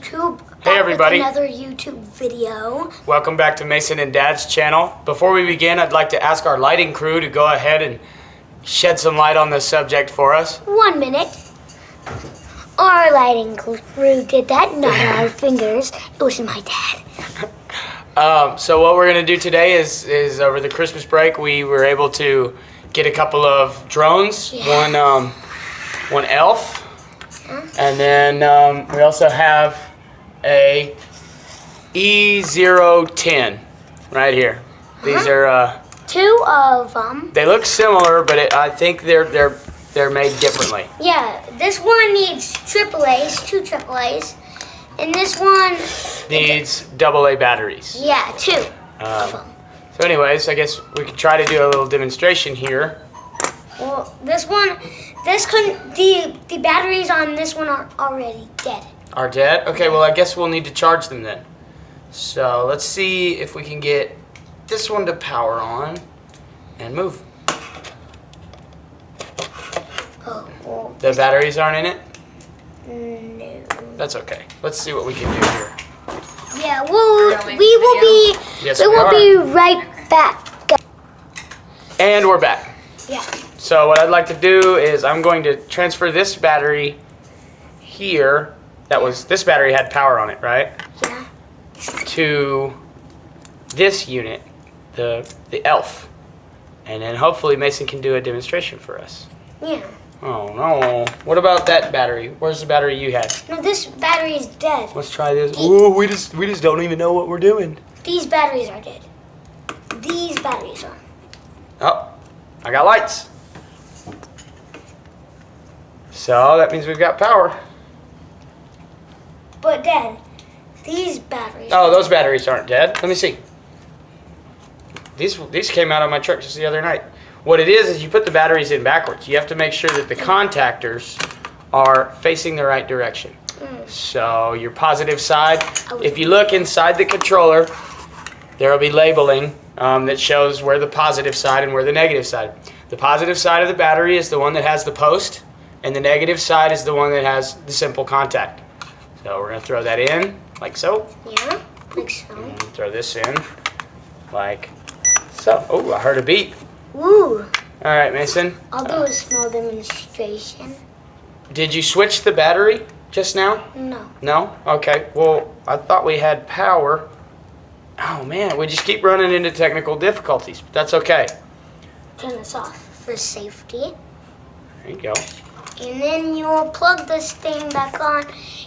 YouTube. Hey everybody. With another YouTube video. Welcome back to Mason and Dad's channel. Before we begin, I'd like to ask our lighting crew to go ahead and shed some light on this subject for us. 1 minute. Our lighting crew did that, not our fingers. It was my dad. So what we're going to do today is over the Christmas break, we were able to get a couple of drones. Yeah. One elf. And then we also have a E010 right here. These are two of them. They look similar, but I think they're made differently. Yeah, this one needs AAAs, two AAAs, and this one needs AA batteries. Yeah, two of them. So anyways, I guess we could try to do a little demonstration here. Well, the batteries on this one are already dead. Are dead? Okay, well I guess we'll need to charge them then. So let's see if we can get this one to power on and move. Oh, well, The batteries aren't in it? no. That's okay. Let's see what we can do here. Yeah, we will be right back. And we're back. Yeah. So what I'd like to do is I'm going to transfer this battery here. This battery had power on it, right? Yeah. To this unit, the elf. And then hopefully Mason can do a demonstration for us. Yeah. Oh no. What about that battery? Where's the battery you had? No, this battery is dead. Let's try this. Ooh, we just don't even know what we're doing. These batteries are dead. These batteries are. Oh, I got lights. So that means we've got power. But dead. These batteries. Oh, those batteries aren't dead. Let me see. These came out of my truck just the other night. What it is you put the batteries in backwards. You have to make sure that the contactors are facing the right direction. So your positive side, if you look inside the controller, there will be labeling that shows where the positive side and where the negative side. The positive side of the battery is the one that has the post, and the negative side is the one that has the simple contact. So we're going to throw that in, like so. Yeah, like so. And throw this in, like so. Oh, I heard a beep. Ooh. All right, Mason. I'll do a small demonstration. Did you switch the battery just now? No. No? Okay. Well, I thought we had power. Oh, man. We just keep running into technical difficulties. But that's okay. Turn this off for safety. There you go. And then you'll plug this thing back on.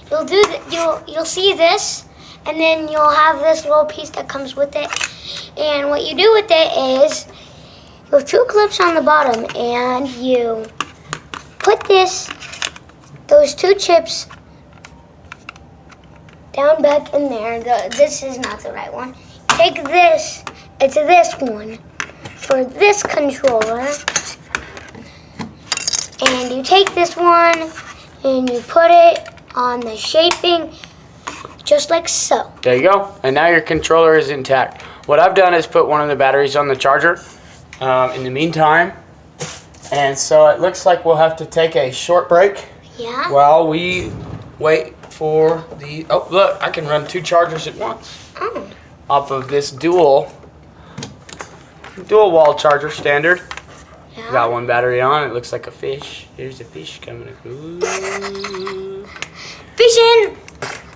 You'll see this, and then you'll have this little piece that comes with it. And what you do with it is you have two clips on the bottom, and you put those two chips down back in there. This is not the right one. Take this, it's this one for this controller. And you take this one and you put it on the shaping just like so. There you go. And now your controller is intact. What I've done is put one of the batteries on the charger in the meantime. And so it looks like we'll have to take a short break. Yeah. While we wait for the... Oh, look, I can run two chargers at once. Oh. Off of this dual wall charger standard. Yeah. Got one battery on. It looks like a fish. Here's a fish coming. Ooh. Fishing.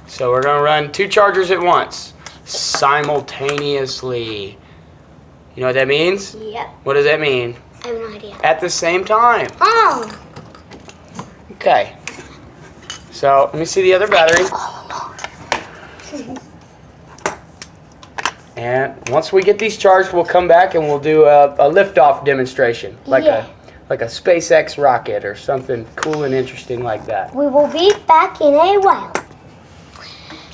So we're gonna run two chargers at once, simultaneously. You know what that means? Yep. What does that mean? I have no idea. At the same time. Oh. Okay. So let me see the other battery. Oh no. And once we get these charged, we'll come back and we'll do a liftoff demonstration, like a SpaceX rocket or something cool and interesting like that. We will be back in a while.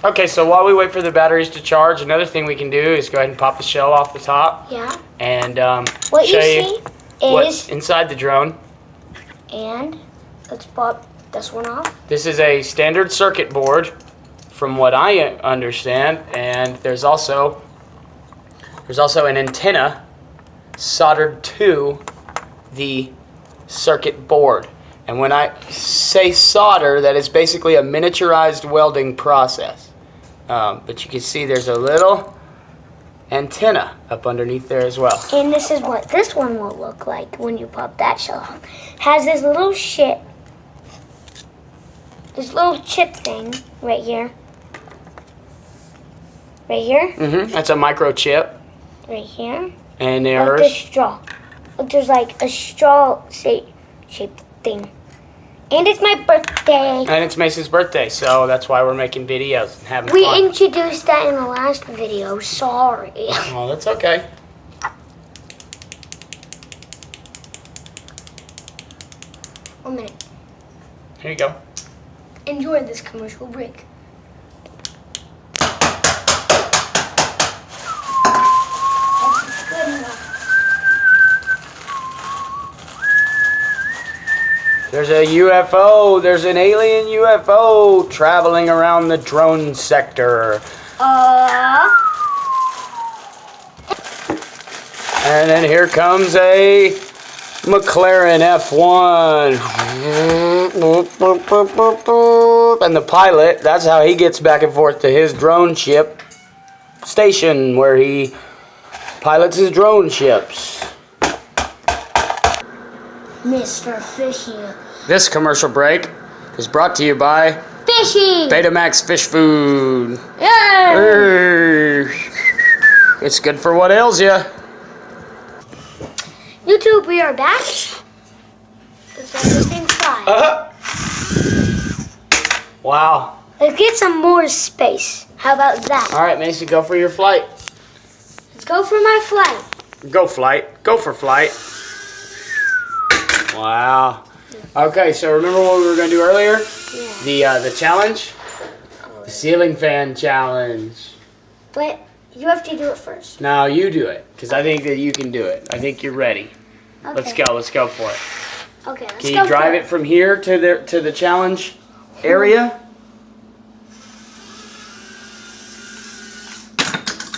Okay, so while we wait for the batteries to charge, another thing we can do is go ahead and pop the shell off the top. Yeah. And what show you you see what's inside the drone. And let's pop this one off. This is a standard circuit board, from what I understand, and there's also an antenna soldered to the circuit board. And when I say solder, that is basically a miniaturized welding process. But you can see there's a little antenna up underneath there as well. And this is what this one will look like when you pop that shell off. Has this little this little chip thing right here. Right here. That's a microchip. Right here. And Like there's this straw. Look, there's like a straw shaped thing. And it's my birthday. and it's Mason's birthday, so that's why we're making videos and having We fun. introduced that in the last video. Sorry. Oh, that's okay. One minute. Here you go. Enjoy this commercial break. That's good enough. There's a UFO. There's an alien UFO traveling around the drone sector. And then here comes a McLaren F1. And the pilot, that's how he gets back and forth to his drone ship station where he pilots his drone ships. Mr. Fishy. This commercial break is brought to you by Fishy! Betamax Fish Food. Yay! It's good for what ails you. YouTube, we are back. Let's let this thing fly. Wow. Let's get some more space. How about that? All right, Mason, go for your flight. Let's go for my flight. Go flight. Go for flight. Wow. Okay, so remember what we were going to do earlier? Yeah. The challenge? The ceiling fan challenge. But you have to do it first. No, you do it, because I think that you can do it. I think you're ready. Okay. Let's go. Let's go for it. Okay, let's Can go you drive for it from here to the challenge area?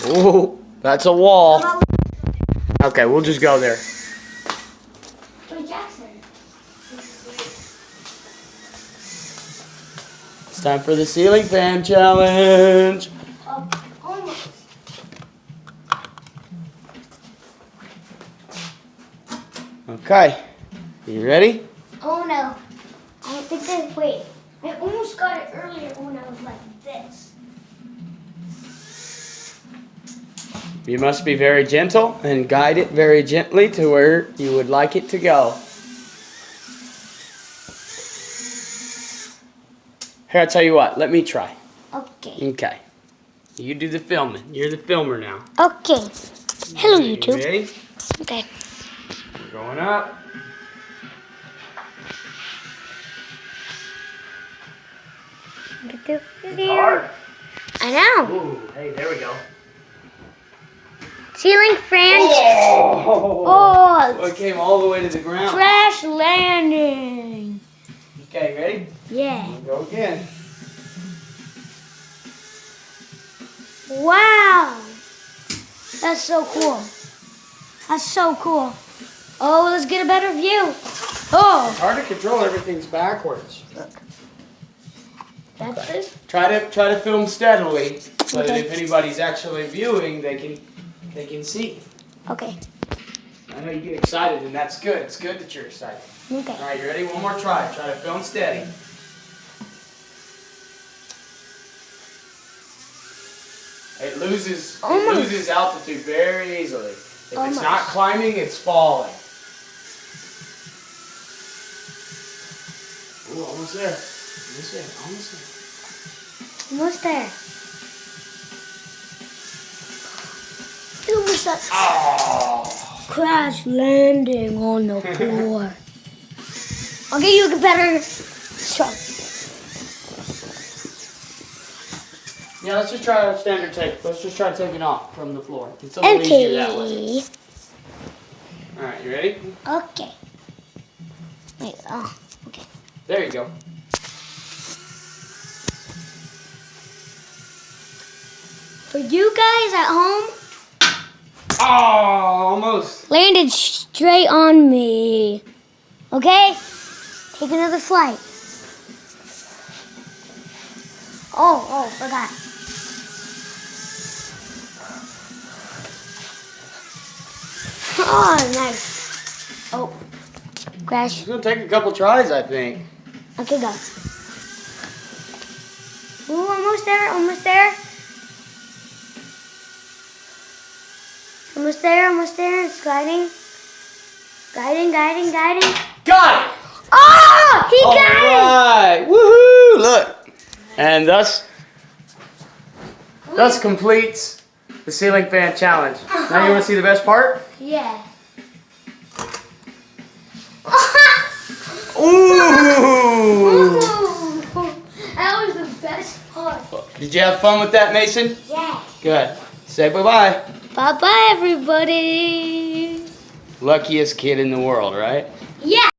Ooh, that's a wall. Okay, we'll just go there. Wait, Jackson. It's time for the ceiling fan challenge. Almost. Okay, you ready? Oh no. I don't think that. Wait. I almost got it earlier when I was like this. You must be very gentle and guide it very gently to where you would like it to go. Here, I'll tell you what. Let me try. Okay. Okay. You do the filming. You're the filmer now. Okay. Hello, You YouTube. ready? Okay. We're going up. Get this It's here. hard. I know. Ooh, hey, there we go. Ceiling fan. Oh! Oh, It came all the way to the ground. crash landing. Okay, ready? Yeah. Go again. Wow. That's so cool. That's so cool. Oh, let's get a better view. Oh. It's hard to control. Everything's backwards. That's it. Try to film steadily, so that Okay. if anybody's actually viewing, they can see. Okay. I know you get excited, and that's good. It's good that you're excited. Okay. All right, you ready? One more try. Try to film steady. It loses altitude very easily. If it's Almost. not climbing, it's falling. Ooh, almost there. Almost there. Almost there. Almost there. Almost there. Oh. Crash landing on the floor. I'll get you a better shot. Yeah, let's just try a standard take. Let's just try taking off from the floor. It's a little easier that way. Okay. All right, you ready? Okay. Wait, okay. There you go. For you guys at home, Oh, almost. landed straight on me. Okay? Take another flight. Oh, forgot. Oh, nice. Oh, crash. It's gonna take a couple tries, I think. Okay, go. Ooh, almost there, almost there. Almost there, almost there. It's gliding. Gliding. Got it! Oh, he got it! Alright, woohoo! Look. And thus completes the ceiling fan challenge. Now you wanna see the best part? Yeah. Ooh! That was the best part. Did you have fun with that, Mason? Yeah. Good. Say bye-bye. Bye-bye, everybody. Luckiest kid in the world, right? Yeah.